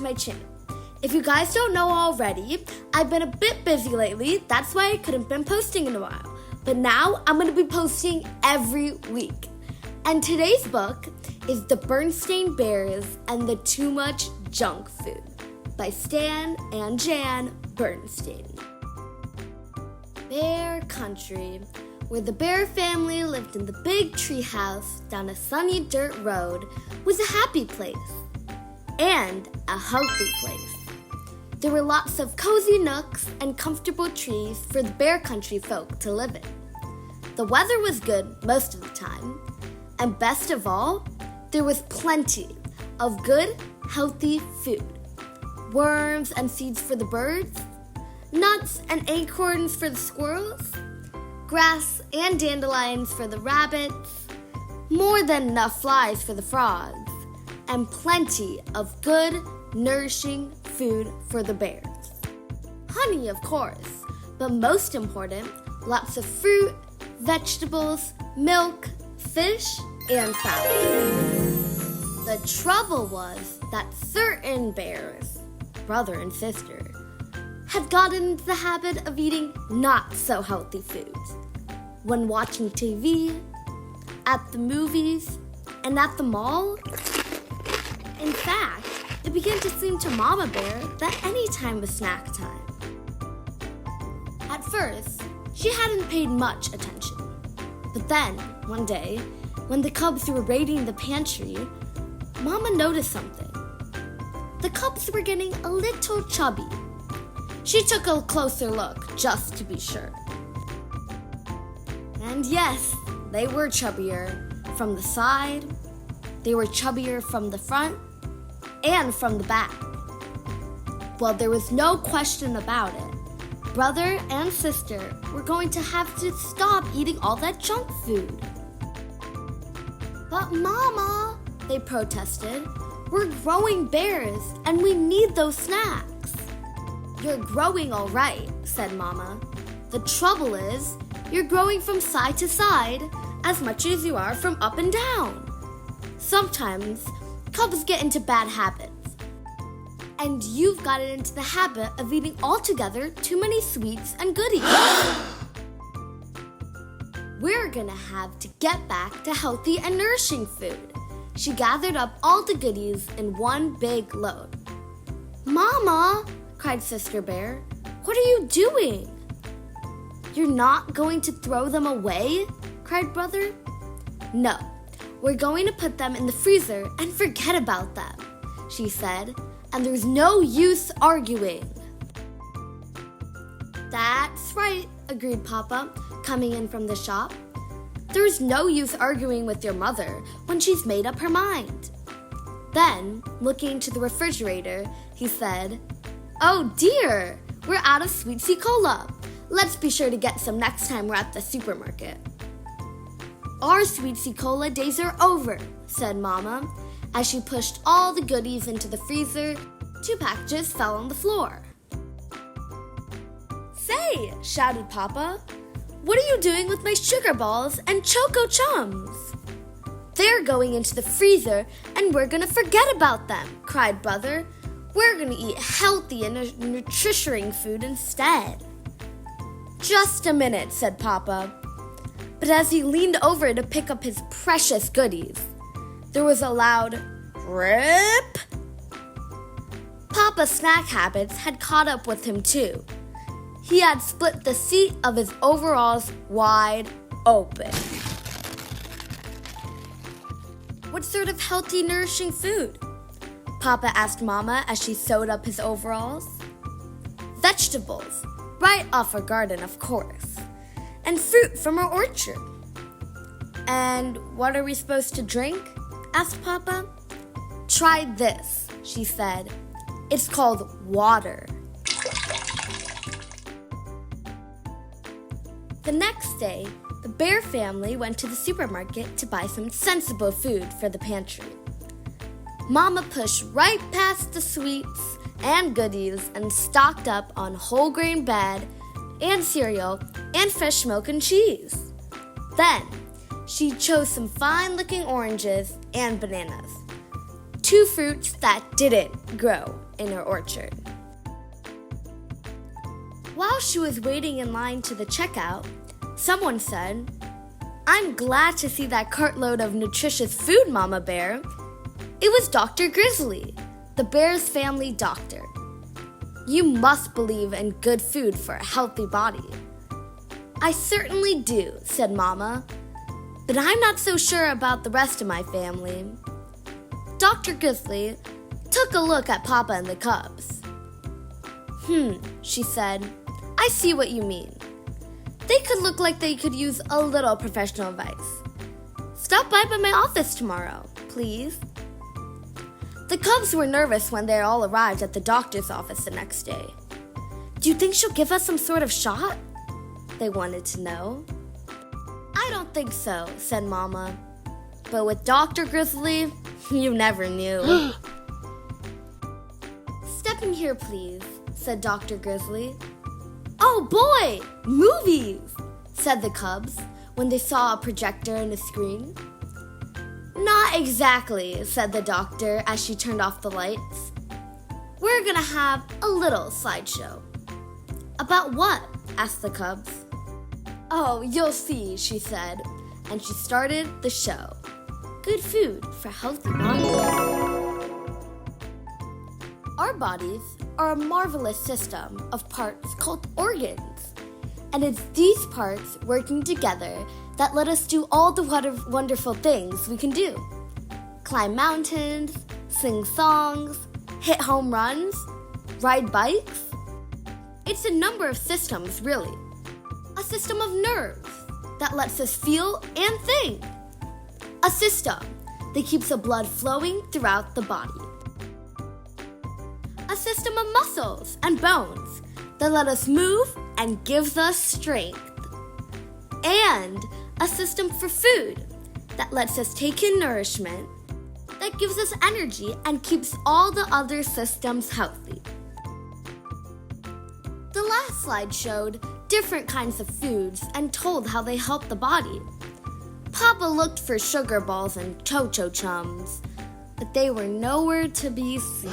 to my channel. If you guys don't know already, I've been a bit busy lately. That's why I couldn't been posting in a while. But now I'm going to be posting every week. And today's book is The Berenstain Bears and the Too Much Junk Food by Stan and Jan Berenstain. Bear Country, where the Bear family lived in the big tree house down a sunny dirt road, was a happy place and a healthy place. There were lots of cozy nooks and comfortable trees for the Bear Country folk to live in. The weather was good most of the time, and best of all, there was plenty of good, healthy food. Worms and seeds for the birds, nuts and acorns for the squirrels, grass and dandelions for the rabbits, more than enough flies for the frogs, and plenty of good, nourishing food for the bears. Honey, of course, but most important, lots of fruit, vegetables, milk, fish, and fowl. The trouble was that certain bears, brother and sister, had gotten into the habit of eating not so healthy foods. When watching TV, at the movies, and at the mall. In fact, it began to seem to Mama Bear that any time was snack time. At first, she hadn't paid much attention. But then, one day, when the cubs were raiding the pantry, Mama noticed something. The cubs were getting a little chubby. She took a closer look, just to be sure. And yes, they were chubbier from the side, they were chubbier from the front, and from the back. Well, there was no question about it. Brother and sister were going to have to stop eating all that junk food. But Mama, they protested, we're growing bears and we need those snacks. You're growing all right, said Mama. The trouble is, you're growing from side to side as much as you are from up and down. Sometimes, cubs get into bad habits. And you've gotten into the habit of eating altogether too many sweets and goodies. We're gonna have to get back to healthy and nourishing food. She gathered up all the goodies in one big load. Mama, cried Sister Bear, what are you doing? You're not going to throw them away? Cried Brother. No, we're going to put them in the freezer and forget about them, she said, and there's no use arguing. That's right, agreed Papa, coming in from the shop. There's no use arguing with your mother when she's made up her mind. Then, looking into the refrigerator, he said, oh dear, we're out of Sweet Cola. Let's be sure to get some next time we're at the supermarket. Our Sweet Cola days are over, said Mama, as she pushed all the goodies into the freezer. 2 packages fell on the floor. Say, shouted Papa, what are you doing with my sugar balls and Choco Chums? They're going into the freezer and we're gonna forget about them, cried Brother. We're gonna eat healthy and nutritious food instead. Just a minute, said Papa. But as he leaned over to pick up his precious goodies, there was a loud rip. Papa's snack habits had caught up with him too. He had split the seat of his overalls wide open. What sort of healthy, nourishing food? Papa asked Mama as she sewed up his overalls. Vegetables, right off our garden, of course, and fruit from our orchard. And what are we supposed to drink? Asked Papa. Try this, she said. It's called water. The next day, the Bear family went to the supermarket to buy some sensible food for the pantry. Mama pushed right past the sweets and goodies and stocked up on whole grain bread and cereal and fresh milk and cheese. Then, she chose some fine-looking oranges and bananas. 2 fruits that didn't grow in her orchard. While she was waiting in line to the checkout, someone said, "I'm glad to see that cartload of nutritious food, Mama Bear." It was Dr. Grizzly, the bear's family doctor. "You must believe in good food for a healthy body." "I certainly do," said Mama, "but I'm not so sure about the rest of my family." Dr. Grizzly took a look at Papa and the cubs. She said, "I see what you mean. They could look like they could use a little professional advice. Stop by my office tomorrow, please." The cubs were nervous when they all arrived at the doctor's office the next day. "Do you think she'll give us some sort of shot?" they wanted to know. "I don't think so," said Mama. "But with Dr. Grizzly, you never knew." "Step in here, please," said Dr. Grizzly. "Oh boy, movies," said the cubs when they saw a projector and a screen. "Not exactly," said the doctor as she turned off the lights. "We're gonna have a little slideshow." "About what?" asked the cubs. "Oh, you'll see," she said, and she started the show. Good food for healthy bodies. Our bodies are a marvelous system of parts called organs, and it's these parts working together that let us do all the wonderful things we can do. Climb mountains, sing songs, hit home runs, ride bikes. It's a number of systems, really. A system of nerves that lets us feel and think. A system that keeps the blood flowing throughout the body. A system of muscles and bones that let us move and gives us strength. And a system for food that lets us take in nourishment, that gives us energy and keeps all the other systems healthy. The last slide showed different kinds of foods and told how they help the body. Papa looked for sugar balls and cho-cho chums, but they were nowhere to be seen.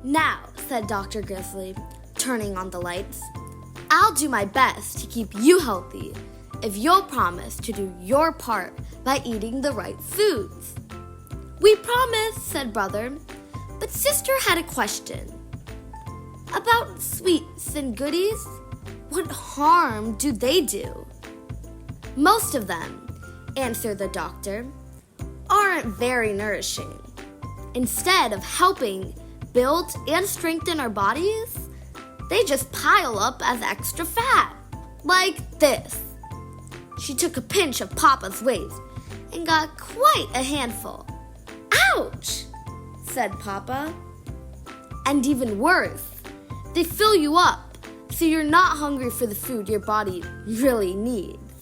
"Now," said Dr. Grizzly, turning on the lights, "I'll do my best to keep you healthy if you'll promise to do your part by eating the right foods." "We promise," said Brother, but Sister had a question. "About sweets and goodies, what harm do they do?" "Most of them," answered the doctor, "aren't very nourishing. Instead of helping build and strengthen our bodies, they just pile up as extra fat, like this." She took a pinch of Papa's waist and got quite a handful. "Ouch," said Papa. "And even worse, they fill you up so you're not hungry for the food your body really needs."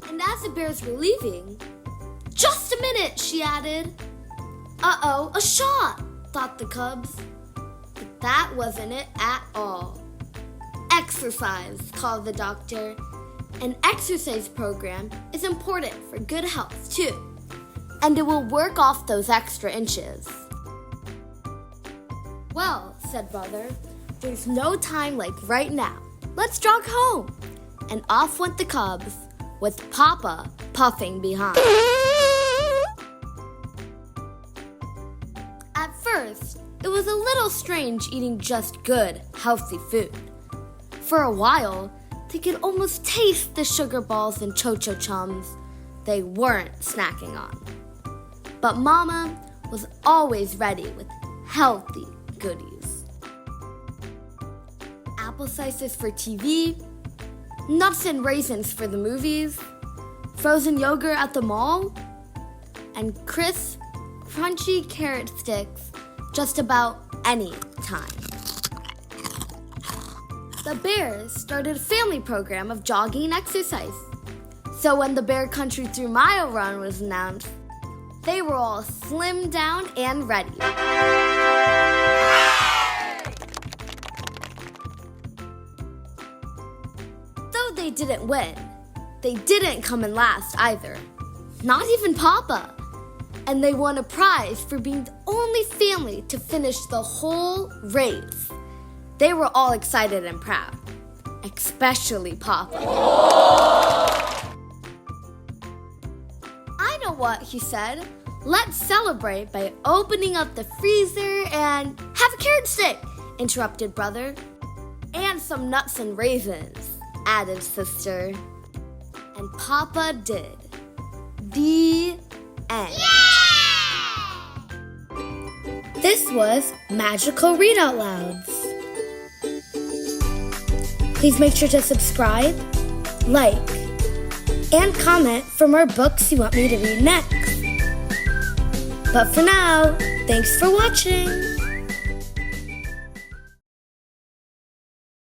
And as the bears were leaving, "Just a minute," she added. "Uh-oh, a shot," thought the cubs. But that wasn't it at all. "Exercise," called the doctor. An exercise program is important for good health, too. And it will work off those extra inches. "Well," said Brother, "there's no time like right now. Let's jog home." And off went the cubs, with Papa puffing behind. At first, it was a little strange eating just good, healthy food. For a while, they could almost taste the sugar balls and cho-cho chums they weren't snacking on. But Mama was always ready with healthy goodies. Apple slices for TV, nuts and raisins for the movies, frozen yogurt at the mall, and crisp, crunchy carrot sticks just about any time. The bears started a family program of jogging and exercise. So when the Bear Country 3-mile run was announced, they were all slimmed down and ready. didn't win, they didn't come in last either. Not even Papa. And they won a prize for being the only family to finish the whole race. They were all excited and proud, especially Papa. I know what, he said. Let's celebrate by opening up the freezer and have a carrot stick, interrupted Brother. And some nuts and raisins, added Sister. And Papa did. The end. This was Magical Read Out Louds. Please make sure to subscribe, like, and comment for more books you want me to read next. But for now, thanks for watching.